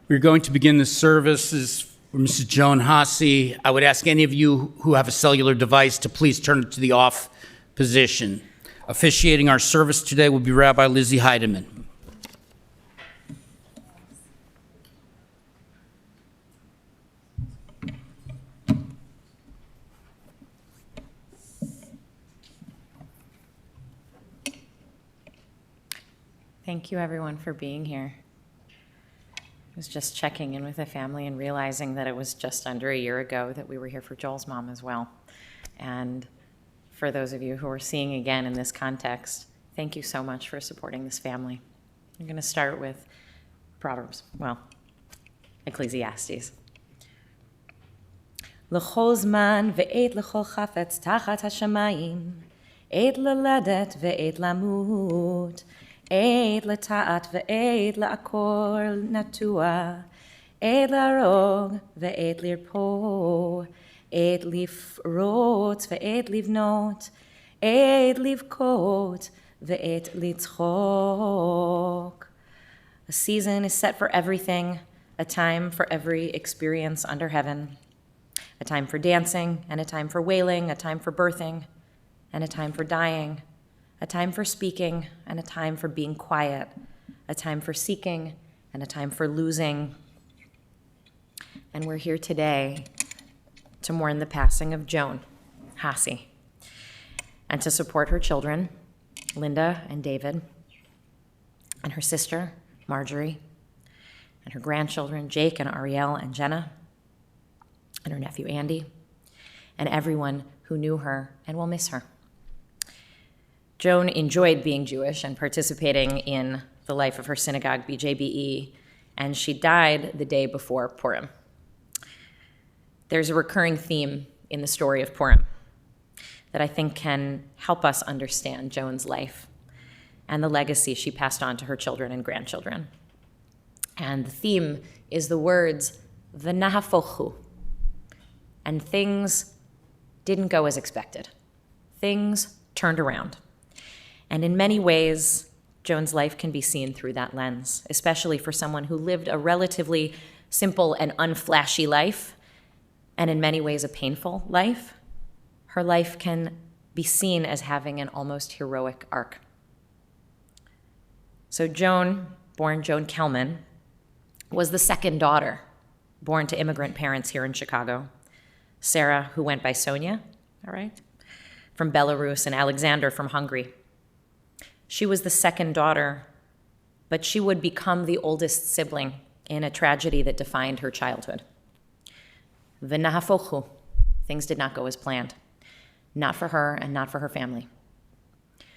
We're going to begin the services for Mrs. Joan Haase. I would ask any of you who have a cellular device to please turn it to the off position. Officiating our service today will be Rabbi Lizzie Heidemann. Thank you, everyone, for being here. I was just checking in with the family and realizing that it was just under a year ago that we were here for Joel's mom as well. And for those of you who are seeing again in this context, thank you so much for supporting this family. I'm going to start with Proverbs, Ecclesiastes. L'chol zman ve'et l'chol chafetz tachat hashamayim, et leledet ve'et lamut, et leta'at ve'et la'akor natua, et la'rog ve'et lirpo, et lifrot ve'et livnot, et livkot ve'et litzchok. A season is set for everything, a time for every experience under heaven, a time for dancing, and a time for wailing, a time for birthing, and a time for dying, a time for speaking, and a time for being quiet, a time for seeking, and a time for losing. And we're here today to mourn the passing of Joan Haase and to support her children, Linda and David, and her sister, Marjorie, and her grandchildren, Jake and Ariel and Jenna, and her nephew, Andy, and everyone who knew her and will miss her. Joan enjoyed being Jewish and participating in the life of her synagogue, BJBE, and she died the day before Purim. There's a recurring theme in the story of Purim that I think can help us understand Joan's life and the legacy she passed on to her children and grandchildren. And the theme is the words, v'nahafochu, and things didn't go as expected. Things turned around. And in many ways, Joan's life can be seen through that lens, especially for someone who lived a relatively simple and unflashy life, and in many ways a painful life. Her life can be seen as having an almost heroic arc. So Joan, born Joan Kelman, was the second daughter born to immigrant parents here in Chicago. Sarah, who went by Sonia, from Belarus, and Alexander from Hungary. She was the second daughter, but she would become the oldest sibling in a tragedy that defined her childhood. V'nahafochu, things did not go as planned, not for her and not for her family.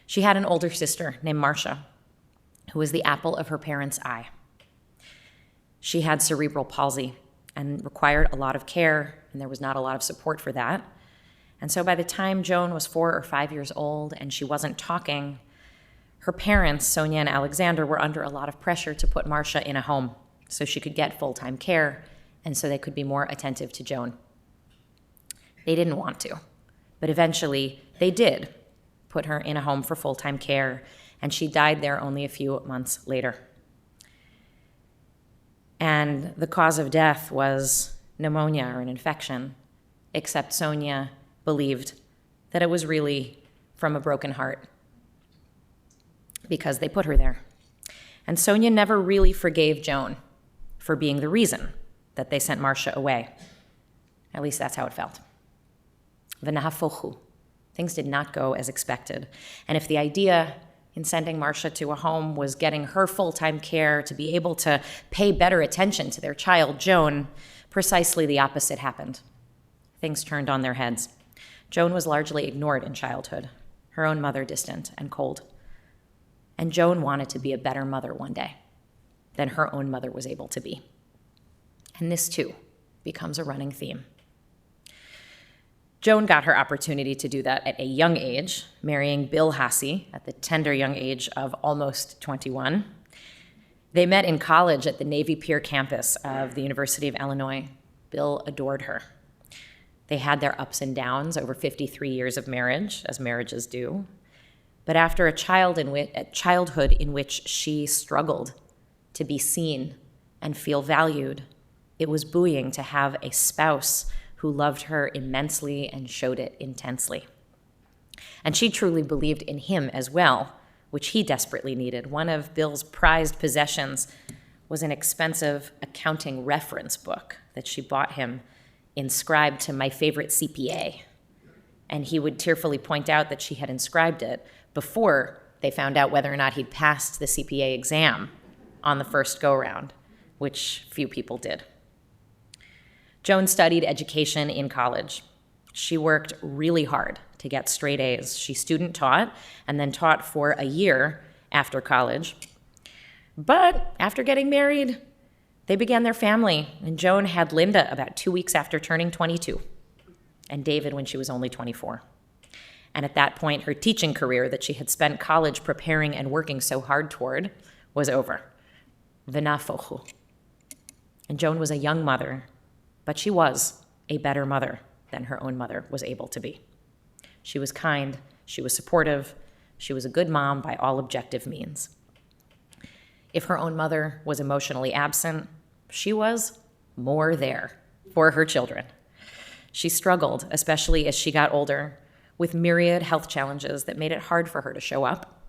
She had an older sister named Marcia, who was the apple of her parents' eye. She had cerebral palsy and required a lot of care, and there was not a lot of support for that. And so by the time Joan was 4 or 5 years old and she wasn't talking, her parents, Sonia and Alexander, were under a lot of pressure to put Marcia in a home so she could get full-time care and so they could be more attentive to Joan. They didn't want to, but eventually they did put her in a home for full-time care, and she died there only a few months later. And the cause of death was pneumonia or an infection, except Sonia believed that it was really from a broken heart because they put her there. And Sonia never really forgave Joan for being the reason that they sent Marcia away. At least that's how it felt. V'nahafochu. Things did not go as expected. And if the idea in sending Marcia to a home was getting her full-time care to be able to pay better attention to their child, Joan, precisely the opposite happened. Things turned on their heads. Joan was largely ignored in childhood, her own mother distant and cold. And Joan wanted to be a better mother one day than her own mother was able to be. And this, too, becomes a running theme. Joan got her opportunity to do that at a young age, marrying Bill Haase at the tender young age of almost 21. They met in college at the Navy Pier campus of the University of Illinois. Bill adored her. They had their ups and downs over 53 years of marriage, as marriages do. But after a childhood in which she struggled to be seen and feel valued. It was buoying to have a spouse who loved her immensely and showed it intensely. And she truly believed in him as well, which he desperately needed. One of Bill's prized possessions was an expensive accounting reference book that she bought him, inscribed to "My favorite CPA." And he would tearfully point out that she had inscribed it before they found out whether or not he'd passed the CPA exam on the first go-round, which few people did. Joan studied education in college. She worked really hard to get straight A's. She student taught and then taught for a year after college. But after getting married, they began their family, and Joan had Linda about 2 weeks after turning 22, and David when she was only 24. And at that point, her teaching career that she had spent college preparing and working so hard toward was over. V'nafochu. And Joan was a young mother, but she was a better mother than her own mother was able to be. She was kind, she was supportive, she was a good mom by all objective means. If her own mother was emotionally absent, she was more there for her children. She struggled, especially as she got older, with myriad health challenges that made it hard for her to show up,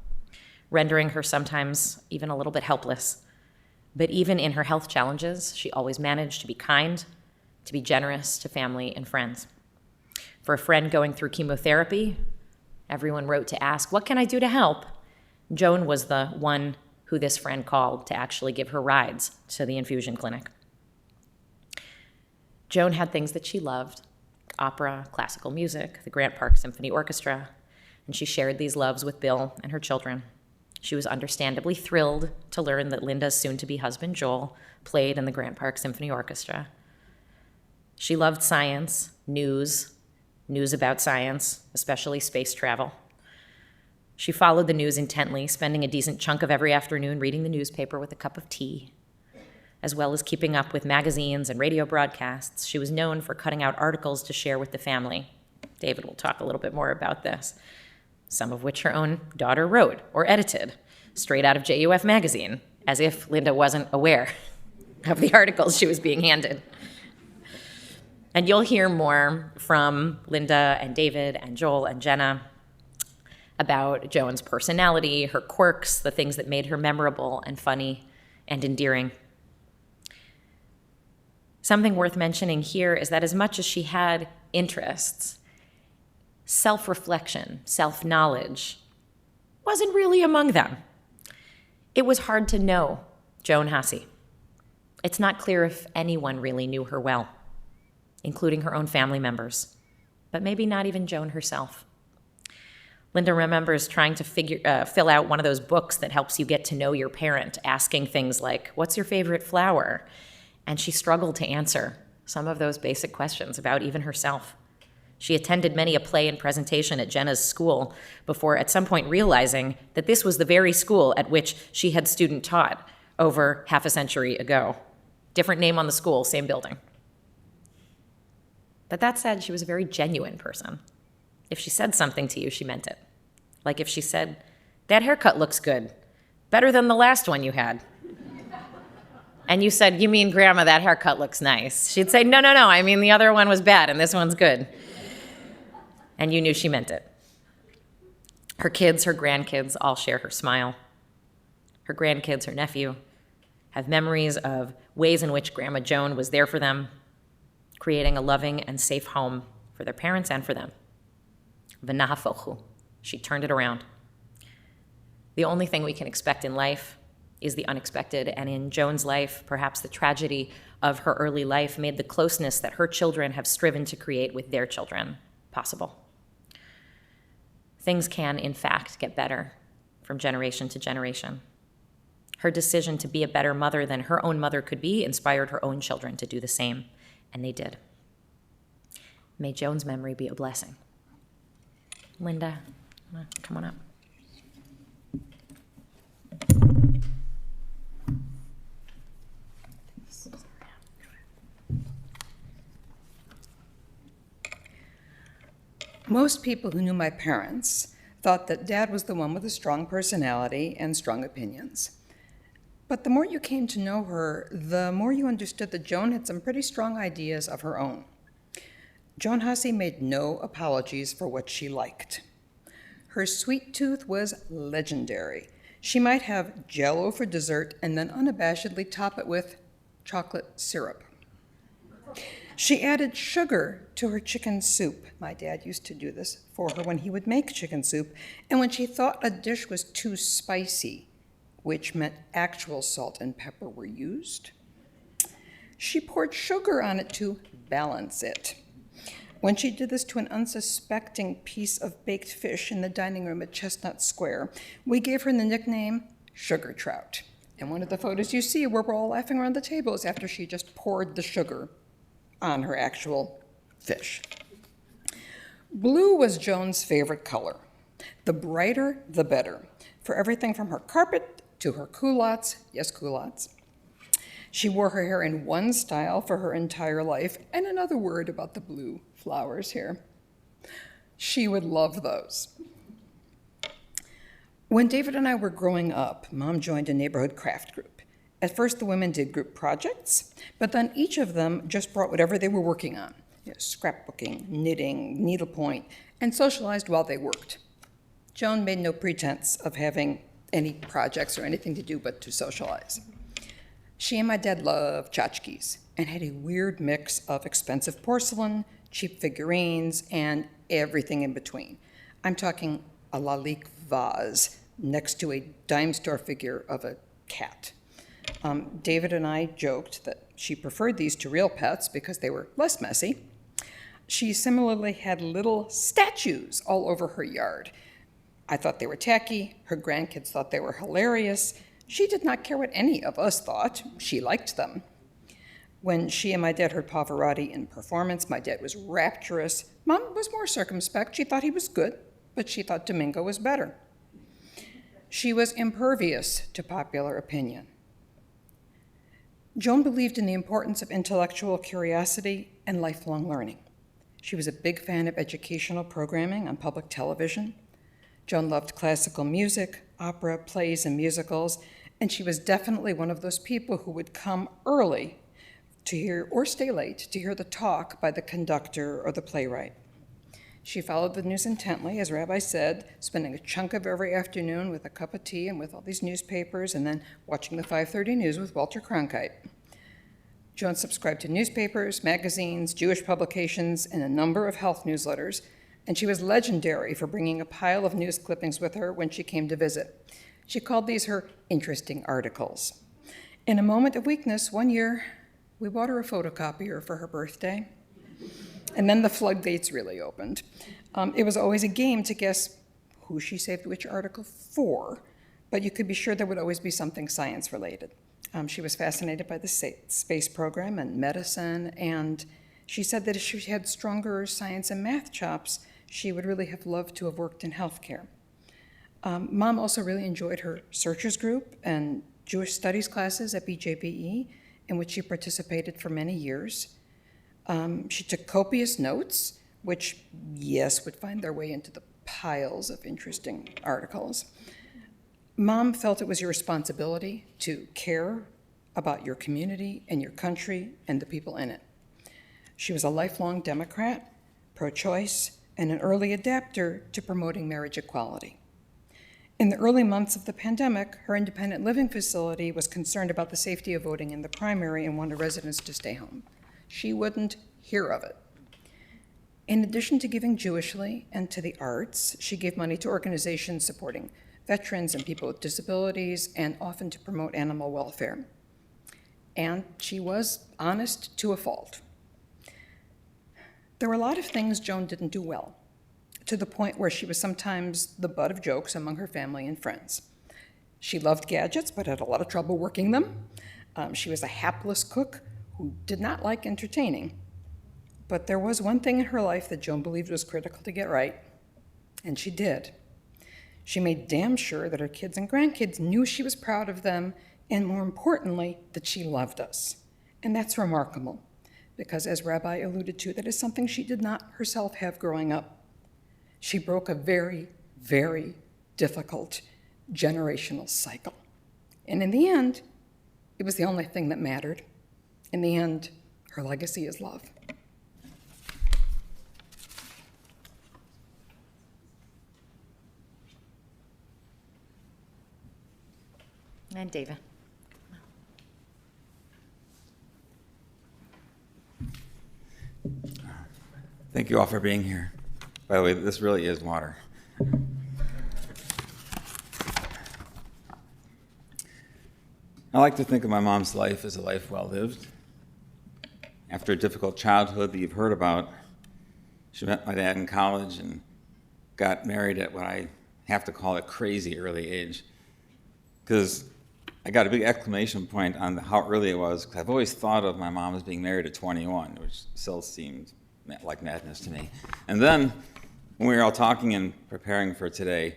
rendering her sometimes even a little bit helpless. But even in her health challenges, she always managed to be kind, to be generous to family and friends. For a friend going through chemotherapy, everyone wrote to ask, "What can I do to help?" Joan was the one who this friend called to actually give her rides to the infusion clinic. Joan had things that she loved: opera, classical music, the Grant Park Symphony Orchestra, and she shared these loves with Bill and her children. She was understandably thrilled to learn that Linda's soon-to-be husband, Joel, played in the Grant Park Symphony Orchestra. She loved science, news about science, especially space travel. She followed the news intently, spending a decent chunk of every afternoon reading the newspaper with a cup of tea, as well as keeping up with magazines and radio broadcasts. She was known for cutting out articles to share with the family. David will talk a little bit more about this, some of which her own daughter wrote or edited straight out of JUF magazine, as if Linda wasn't aware of the articles she was being handed. And you'll hear more from Linda and David and Joel and Jenna about Joan's personality, her quirks, the things that made her memorable and funny and endearing. Something worth mentioning here is that as much as she had interests, self-reflection, self-knowledge wasn't really among them. It was hard to know Joan Haase. It's not clear if anyone really knew her well, including her own family members, but maybe not even Joan herself. Linda remembers trying to fill out one of those books that helps you get to know your parent, asking things like, "What's your favorite flower?" And she struggled to answer some of those basic questions about even herself. She attended many a play and presentation at Jenna's school before at some point realizing that this was the very school at which she had student taught over half a century ago. Different name on the school, same building. But that said, she was a very genuine person. If she said something to you, she meant it. Like if she said, "That haircut looks good, better than the last one you had." And you said, "You mean, Grandma, that haircut looks nice." She'd say, No, I mean the other one was bad and this one's good." And you knew she meant it. Her kids, her grandkids all share her smile. Her grandkids, her nephew, have memories of ways in which Grandma Joan was there for them, creating a loving and safe home for their parents and for them. V'nahafochu. She turned it around. The only thing we can expect in life is the unexpected, and in Joan's life, perhaps the tragedy of her early life made the closeness that her children have striven to create with their children possible. Things can, in fact, get better from generation to generation. Her decision to be a better mother than her own mother could be inspired her own children to do the same, and they did. May Joan's memory be a blessing. Linda, come on up. Most people who knew my parents thought that Dad was the one with a strong personality and strong opinions. But the more you came to know her, the more you understood that Joan had some pretty strong ideas of her own. Joan Haase made no apologies for what she liked. Her sweet tooth was legendary. She might have Jell-O for dessert and then unabashedly top it with chocolate syrup. She added sugar to her chicken soup. My dad used to do this for her when he would make chicken soup. And when she thought a dish was too spicy, which meant actual salt and pepper were used, she poured sugar on it to balance it. When she did this to an unsuspecting piece of baked fish in the dining room at Chestnut Square, we gave her the nickname Sugar Trout. And one of the photos you see where we're all laughing around the table is after she just poured the sugar on her actual fish. Blue was Joan's favorite color. The brighter, the better, for everything from her carpet to her culottes, yes, culottes. She wore her hair in one style for her entire life, and another word about the blue flowers here. She would love those. When David and I were growing up, Mom joined a neighborhood craft group. At first, the women did group projects, but then each of them just brought whatever they were working on, scrapbooking, knitting, needlepoint, and socialized while they worked. Joan made no pretense of having any projects or anything to do but to socialize. She and my dad loved tchotchkes and had a weird mix of expensive porcelain, cheap figurines, and everything in between. I'm talking a lalique vase next to a dime store figure of a cat. David and I joked that she preferred these to real pets because they were less messy. She similarly had little statues all over her yard. I thought they were tacky. Her grandkids thought they were hilarious. She did not care what any of us thought. She liked them. When she and my dad heard Pavarotti in performance, my dad was rapturous. Mom was more circumspect. She thought he was good, but she thought Domingo was better. She was impervious to popular opinion. Joan believed in the importance of intellectual curiosity and lifelong learning. She was a big fan of educational programming on public television. Joan loved classical music, opera, plays, and musicals, and she was definitely one of those people who would come early to hear, or stay late, to hear the talk by the conductor or the playwright. She followed the news intently, as Rabbi said, spending a chunk of every afternoon with a cup of tea and with all these newspapers, and then watching the 5:30 news with Walter Cronkite. Joan subscribed to newspapers, magazines, Jewish publications, and a number of health newsletters, and she was legendary for bringing a pile of news clippings with her when she came to visit. She called these her interesting articles. In a moment of weakness, one year, we bought her a photocopier for her birthday. And then the floodgates really opened. It was always a game to guess who she saved which article for, but you could be sure there would always be something science-related. She was fascinated by the space program and medicine, and she said that if she had stronger science and math chops, she would really have loved to have worked in healthcare. Mom also really enjoyed her searchers group and Jewish studies classes at BJBE, in which she participated for many years. She took copious notes, which, yes, would find their way into the piles of interesting articles. Mom felt it was your responsibility to care about your community and your country and the people in it. She was a lifelong Democrat, pro-choice, and an early adapter to promoting marriage equality. In the early months of the pandemic, her independent living facility was concerned about the safety of voting in the primary and wanted residents to stay home. She wouldn't hear of it. In addition to giving Jewishly and to the arts, she gave money to organizations supporting veterans and people with disabilities, and often to promote animal welfare. And she was honest to a fault. There were a lot of things Joan didn't do well, to the point where she was sometimes the butt of jokes among her family and friends. She loved gadgets, but had a lot of trouble working them. She was a hapless cook who did not like entertaining. But there was one thing in her life that Joan believed was critical to get right, and she did. She made damn sure that her kids and grandkids knew she was proud of them, and more importantly, that she loved us. And that's remarkable, because as Rabbi alluded to, that is something she did not herself have growing up. She broke a very, very difficult generational cycle. And in the end, It was the only thing that mattered. In the end, her legacy is love. And David. Thank you all for being here. By the way, this really is water. I like to think of my mom's life as a life well lived. After a difficult childhood that you've heard about, she met my dad in college and got married at what I have to call a crazy early age. Because I got a big exclamation point on how early it was, because I've always thought of my mom as being married at 21, which still seemed like madness to me. And then, when we were all talking and preparing for today,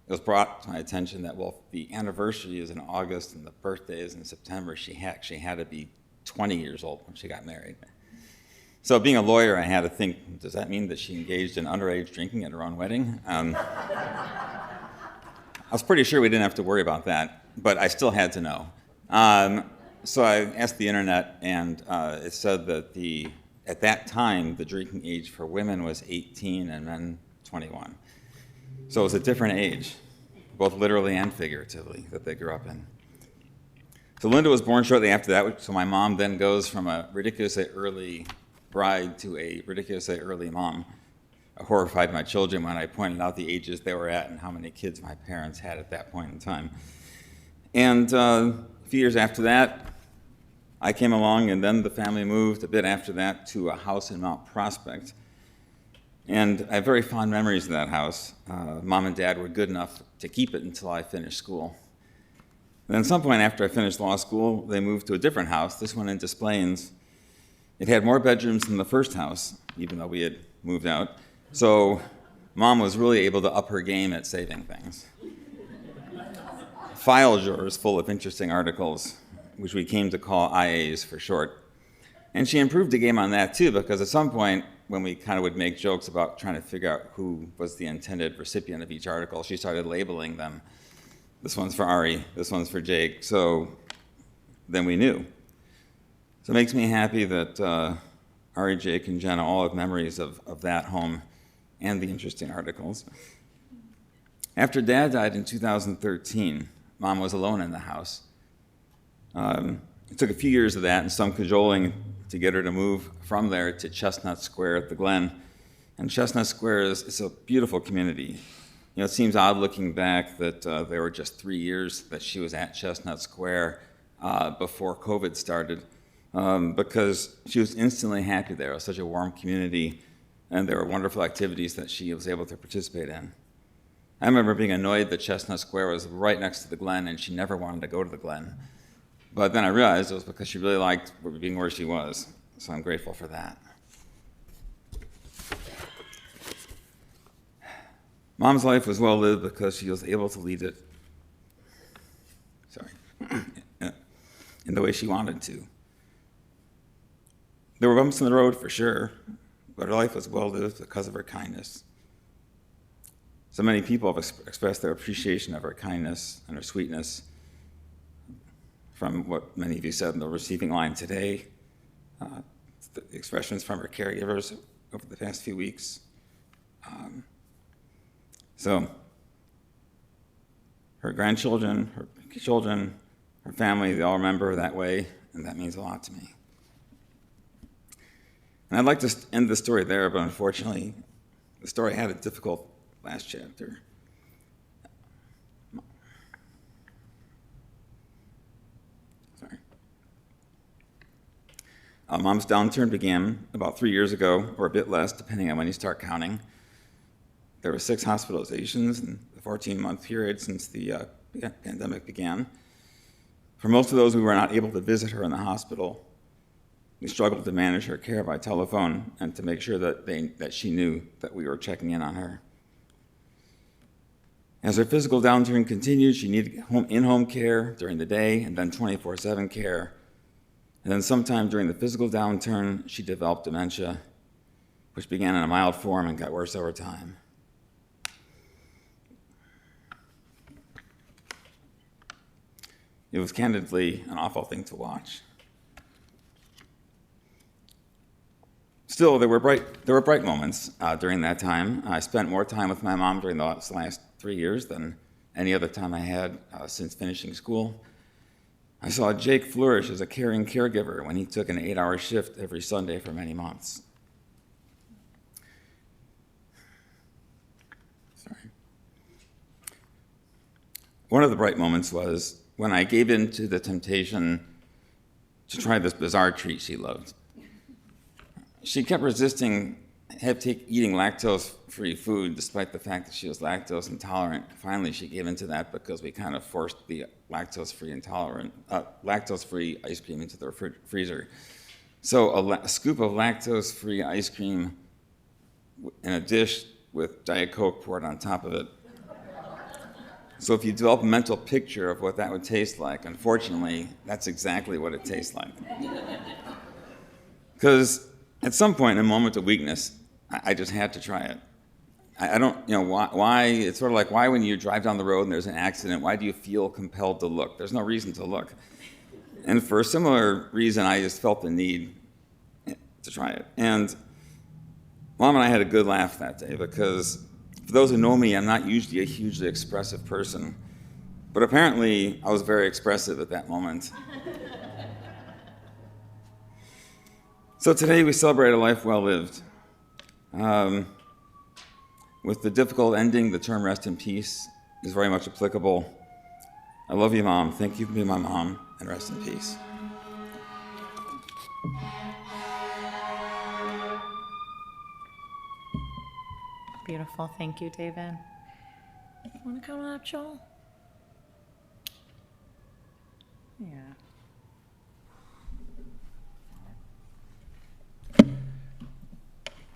it was brought to my attention that, well, the anniversary is in August and the birthday is in September. She actually had to be 20 years old when she got married. So being a lawyer, I had to think, does that mean that she engaged in underage drinking at her own wedding? I was pretty sure we didn't have to worry about that, but I still had to know. So I asked the internet, and it said that at that time, the drinking age for women was 18 and men 21. So it was a different age, both literally and figuratively, that they grew up in. So Linda was born shortly after that, so my mom then goes from a ridiculously early bride to a ridiculously early mom. I horrified my children when I pointed out the ages they were at and how many kids my parents had at that point in time. And a few years after that, I came along, and then the family moved a bit after that to a house in Mount Prospect. And I have very fond memories of that house. Mom and Dad were good enough to keep it until I finished school. And then at some point after I finished law school, they moved to a different house, this one in Des Plaines. It had more bedrooms than the first house, even though we had moved out. So Mom was really able to up her game at saving things. File drawers full of interesting articles, which we came to call IAs for short. And she improved the game on that too, because at some point, when we kind of would make jokes about trying to figure out who was the intended recipient of each article, she started labeling them. This one's for Ari, this one's for Jake, so then we knew. So it makes me happy that Ari, Jake, and Jenna all have memories of that home and the interesting articles. After Dad died in 2013, Mom was alone in the house. It took a few years of that and some cajoling to get her to move from there to Chestnut Square at the Glen. And Chestnut Square is a beautiful community. You know, it seems odd looking back that there were just 3 years that she was at Chestnut Square before COVID started, because she was instantly happy there. It was such a warm community, and there were wonderful activities that she was able to participate in. I remember being annoyed that Chestnut Square was right next to the Glen, and she never wanted to go to the Glen. But then I realized it was because she really liked being where she was, so I'm grateful for that. Mom's life was well lived because she was able to lead it, in the way she wanted to. There were bumps in the road for sure, but her life was well lived because of her kindness. So many people have expressed their appreciation of her kindness and her sweetness, from what many of you said in the receiving line today, the expressions from her caregivers over the past few weeks. So her grandchildren, her children, her family, they all remember her that way, and that means a lot to me. And I'd like to end the story there, but unfortunately, the story had a difficult last chapter. Mom's downturn began about 3 years ago, or a bit less, depending on when you start counting. There were 6 hospitalizations in the 14-month period since the pandemic began. For most of those, we were not able to visit her in the hospital. We struggled to manage her care by telephone and to make sure that she knew that we were checking in on her. As her physical downturn continued, she needed in-home care during the day and then 24/7 care. And then sometime during the physical downturn, she developed dementia, which began in a mild form and got worse over time. It was candidly an awful thing to watch. Still, there were bright moments during that time. I spent more time with my mom during the last 3 years than any other time I had since finishing school. I saw Jake flourish as a caring caregiver when he took an 8-hour shift every Sunday for many months. One of the bright moments was when I gave in to the temptation to try this bizarre treat she loved. She kept resisting eating lactose-free food despite the fact that she was lactose intolerant. Finally, she gave in to that because we kind of forced the lactose-free ice cream into the freezer. So a scoop of lactose-free ice cream in a dish with Diet Coke poured on top of it. So if you develop a mental picture of what that would taste like, unfortunately, that's exactly what it tastes like. Because at some point, in a moment of weakness, I just had to try it. I don't, why, it's sort of like why when you drive down the road and there's an accident, why do you feel compelled to look? There's no reason to look. And for a similar reason, I just felt the need to try it. And Mom and I had a good laugh that day because for those who know me, I'm not usually a hugely expressive person. But apparently, I was very expressive at that moment. So today we celebrate a life well lived. With the difficult ending, the term rest in peace is very much applicable. I love you, Mom. Thank you for being my mom, and rest in peace. Beautiful. Thank you, David. Want to come up, Joel? Yeah.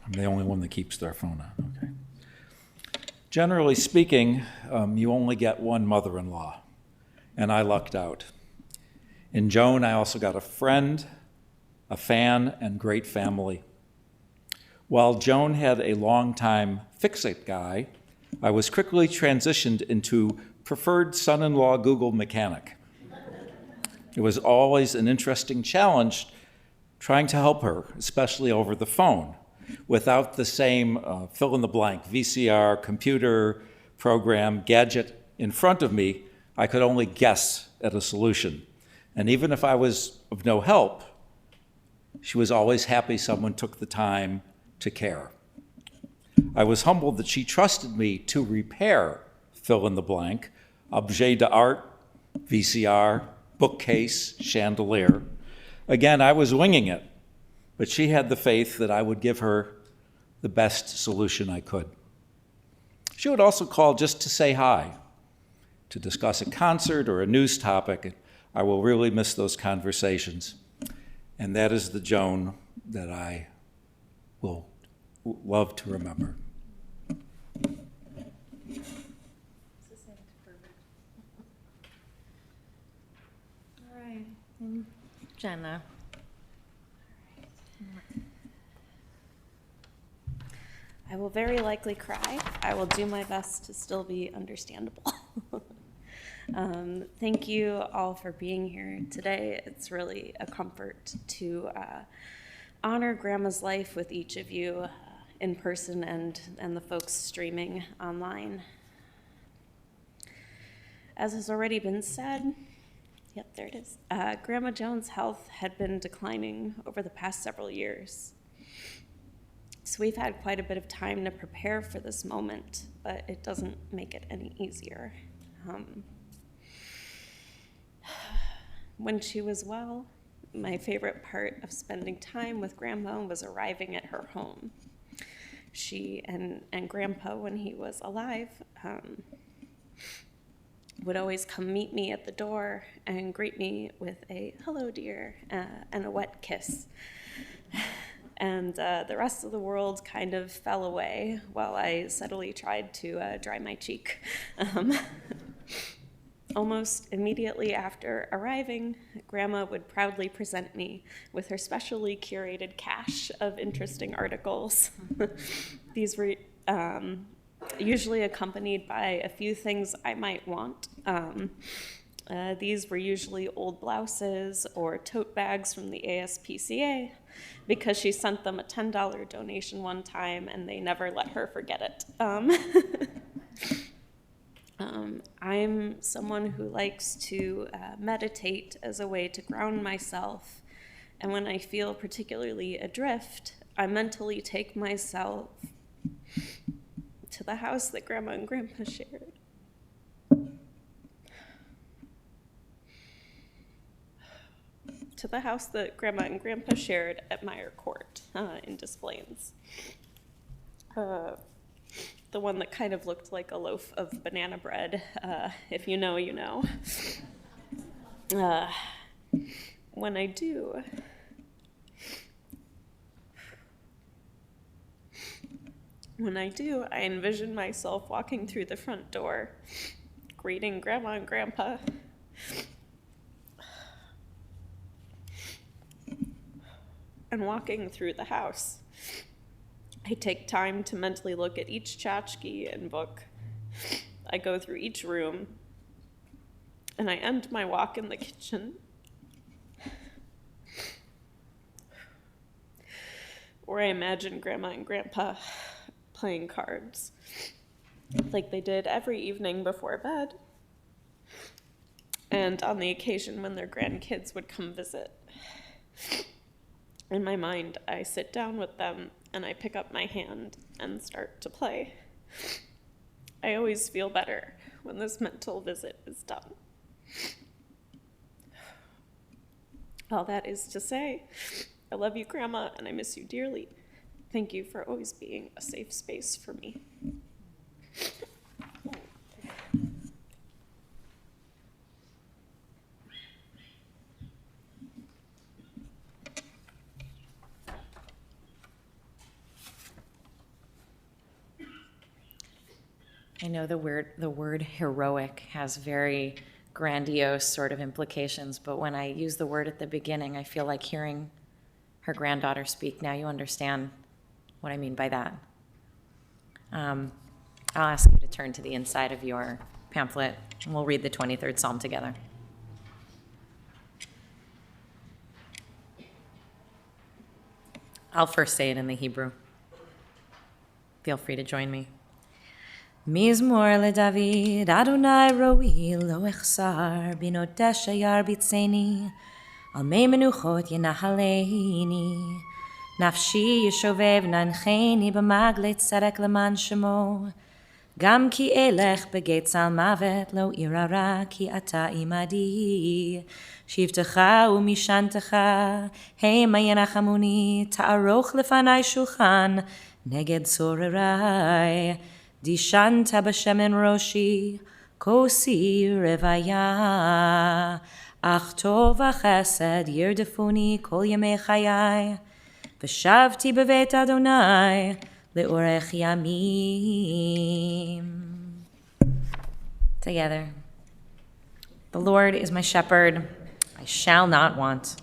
I'm the only one that keeps their phone on, okay. Generally speaking, you only get one mother-in-law, and I lucked out. In Joan, I also got a friend, a fan, and great family. While Joan had a long-time fix-it guy, I was quickly transitioned into preferred son-in-law Google mechanic. It was always an interesting challenge trying to help her, especially over the phone, without the same fill-in-the-blank VCR, computer, program, gadget in front of me. I could only guess at a solution. And even if I was of no help, she was always happy someone took the time to care. I was humbled that she trusted me to repair fill-in-the-blank, objet d'art, VCR, bookcase, chandelier. Again, I was winging it, but she had the faith that I would give her the best solution I could. She would also call just to say hi, to discuss a concert or a news topic. I will really miss those conversations. And that is the Joan that I will love to remember. All right, and Jenna. I will very likely cry. I will do my best to still be understandable. Thank you all for being here today. It's really a comfort to honor Grandma's life with each of you in person and the folks streaming online. As has already been said, yep, there it is. Grandma Joan's health had been declining over the past several years. So we've had quite a bit of time to prepare for this moment, but it doesn't make it any easier. When she was well, my favorite part of spending time with Grandma was arriving at her home. She and Grandpa, when he was alive, would always come meet me at the door and greet me with a "hello, dear," and a wet kiss. And the rest of the world kind of fell away while I subtly tried to dry my cheek. Almost immediately after arriving, Grandma would proudly present me with her specially curated cache of interesting articles. These were usually accompanied by a few things I might want, These were usually old blouses or tote bags from the ASPCA because she sent them a $10 donation one time and they never let her forget it. I'm someone who likes to meditate as a way to ground myself. And when I feel particularly adrift, I mentally take myself to the house that Grandma and Grandpa shared. To the house that Grandma and Grandpa shared at Meyer Court in Des Plaines. The one that kind of looked like a loaf of banana bread. If you know, you know. When I do, I envision myself walking through the front door, greeting Grandma and Grandpa, and walking through the house. I take time to mentally look at each tchotchke and book. I go through each room, and I end my walk in the kitchen, where I imagine Grandma and Grandpa playing cards, like they did every evening before bed, and on the occasion when their grandkids would come visit. In my mind, I sit down with them and I pick up my hand and start to play. I always feel better when this mental visit is done. All that is to say, I love you, Grandma, and I miss you dearly. Thank you for always being a safe space for me. I know the word heroic has very grandiose sort of implications, but when I use the word at the beginning, I feel like hearing her granddaughter speak. Now you understand what I mean by that. I'll ask you to turn to the inside of your pamphlet, and we'll read the 23rd Psalm together. I'll first say it in the Hebrew. Feel free to join me. מזמור לדוד, אדוני רואי לא אחסר, בנוטש ירביצני, על מי מנוחות ינהלני. נפשי ישובב ננחני במגלי צדק למען שמו, גם כי אלך בגיא צל מוות לא אירא רע, כי אתה עמדי. שבטך ומשענתך המה ינחמוני, תערוך לפני שולחן נגד צורריי. דישנת בשמן ראשי, כוסי רוויה, אך טוב וחסד ירדפוני כל ימי חיי, ושבתי בבית אדוני לאורך ימים. Together. The Lord is my shepherd, I shall not want.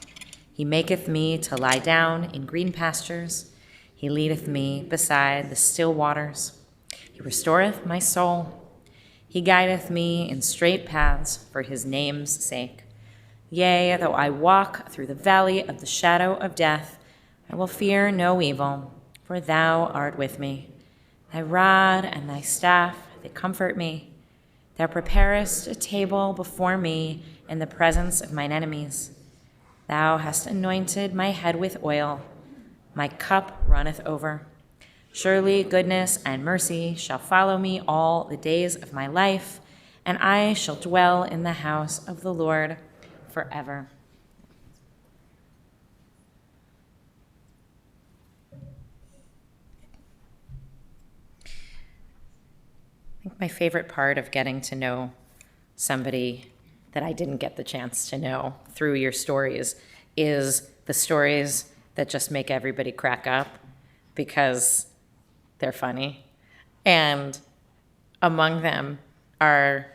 He maketh me to lie down in green pastures. He leadeth me beside the still waters. He restoreth my soul. He guideth me in straight paths for his name's sake. Yea, though I walk through the valley of the shadow of death, I will fear no evil, for thou art with me. Thy rod and thy staff, they comfort me. Thou preparest a table before me in the presence of mine enemies. Thou hast anointed my head with oil. My cup runneth over. Surely goodness and mercy shall follow me all the days of my life, and I shall dwell in the house of the Lord forever. I think my favorite part of getting to know somebody that I didn't get the chance to know through your stories is the stories that just make everybody crack up because they're funny. And among them are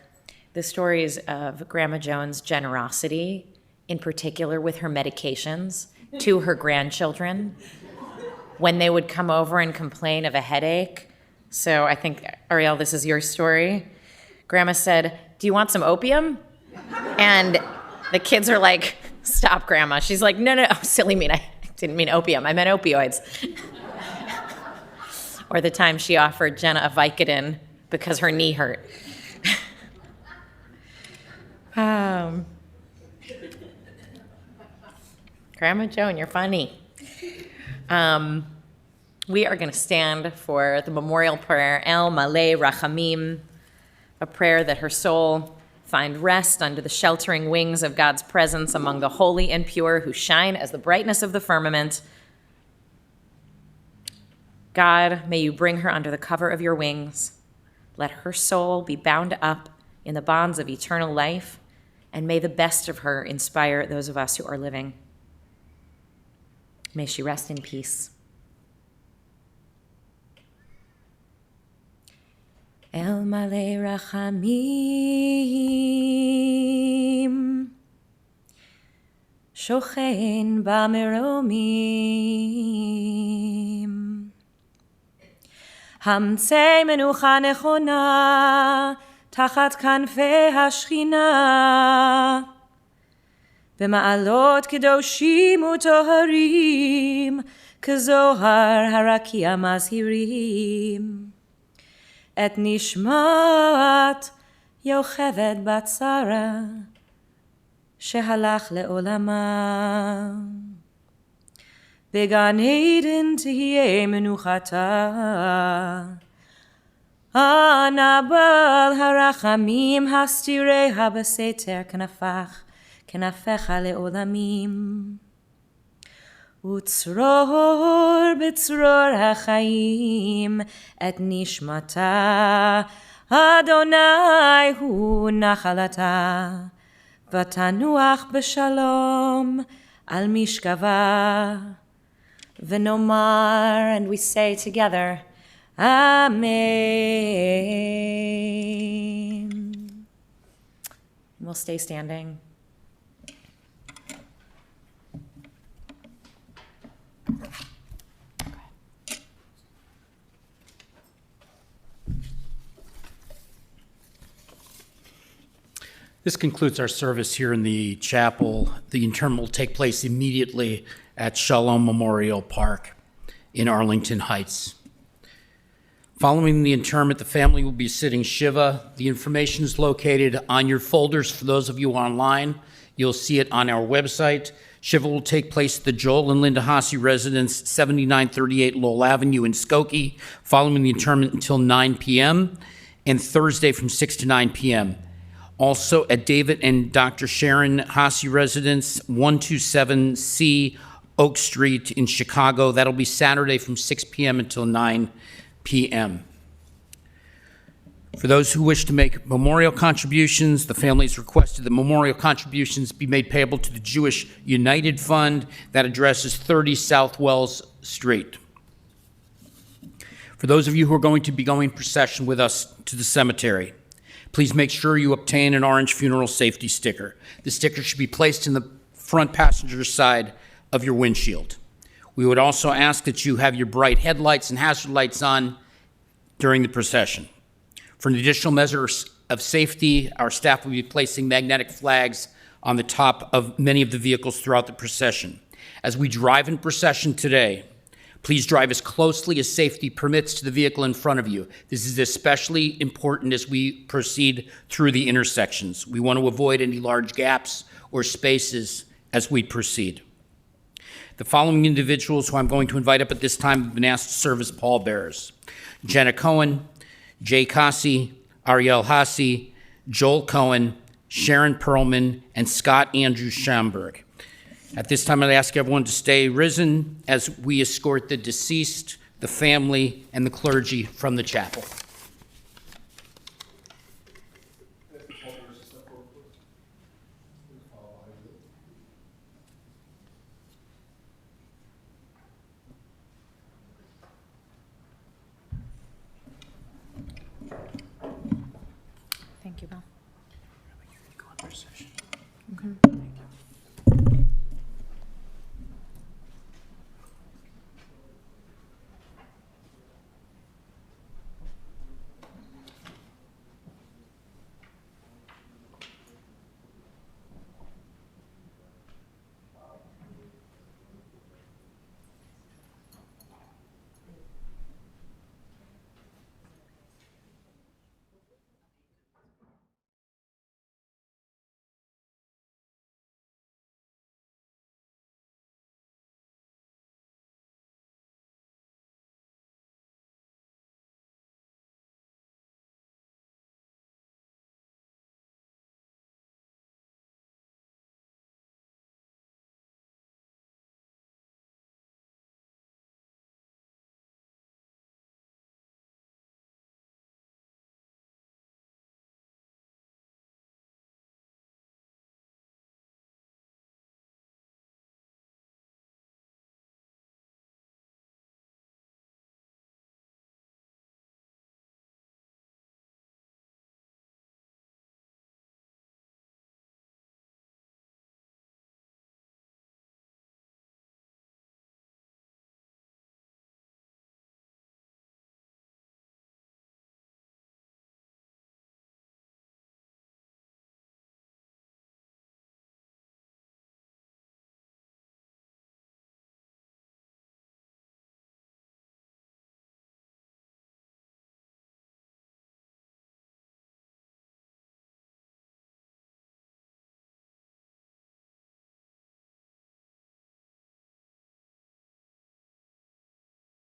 the stories of Grandma Joan's generosity, in particular with her medications, to her grandchildren when they would come over and complain of a headache. So I think, Ariel, this is your story. Grandma said, "Do you want some opium?" And the kids are like, stop, Grandma. She's like, no, silly me. I didn't mean opium. I meant opioids. Or the time she offered Jenna a Vicodin because her knee hurt. Grandma Joan, you're funny. We are going to stand for the memorial prayer, El Malei Rachamim, a prayer that her soul find rest under the sheltering wings of God's presence among the holy and pure who shine as the brightness of the firmament. God, may you bring her under the cover of your wings. Let her soul be bound up in the bonds of eternal life, and may the best of her inspire those of us who are living. May she rest in peace. El Malei Rachamim, Shochen Bameromim, Hamtzei Menucha Nechona, Tachat Kanfei Hashchina, B'ma'alot Kedoshim Utoharim, Kezohar Harakia Mazhirim. Et nishmat Yocheved bat Sara shehalach le'olama began Eden tihyeh menuchata anabal harachamim hastireha b'seter kenafecha le'olamim Utzror b'tzror ha'chaim et nishmata Adonai hu nachalata v'tanuach b'shalom al mishkava v'nomar, and we say together, Amen. We'll stay standing. This concludes our service here in the chapel. The interment will take place immediately at Shalom Memorial Park in Arlington Heights. Following the interment, the family will be sitting Shiva. The information is located on your folders for those of you online. You'll see it on our website. Shiva will take place at the Joel and Linda Haase residence, 7938 Lowell Avenue in Skokie, following the interment until 9 p.m., and Thursday from 6 to 9 p.m. Also at David and Dr. Sharon Haase residence, 127C Oak Street in Chicago. That'll be Saturday from 6 p.m. until 9 p.m. For those who wish to make memorial contributions, the family has requested that memorial contributions be made payable to the Jewish United Fund. That address is 30 South Wells Street. For those of you who are going to be going in procession with us to the cemetery, please make sure you obtain an orange funeral safety sticker. The sticker should be placed in the front passenger side of your windshield. We would also ask that you have your bright headlights and hazard lights on during the procession. For an additional measure of safety, our staff will be placing magnetic flags on the top of many of the vehicles throughout the procession. As we drive in procession today, please drive as closely as safety permits to the vehicle in front of you. This is especially important as we proceed through the intersections. We want to avoid any large gaps or spaces as we proceed. The following individuals who I'm going to invite up at this time have been asked to serve as pallbearers: Jenna Cohen, Jay Haase, Ariel Haase, Joel Cohen, Sharon Perlman, and Scott Andrew Schamberg. At this time, I'd ask everyone to stay risen as we escort the deceased, the family, and the clergy from the chapel. Thank you, Bill.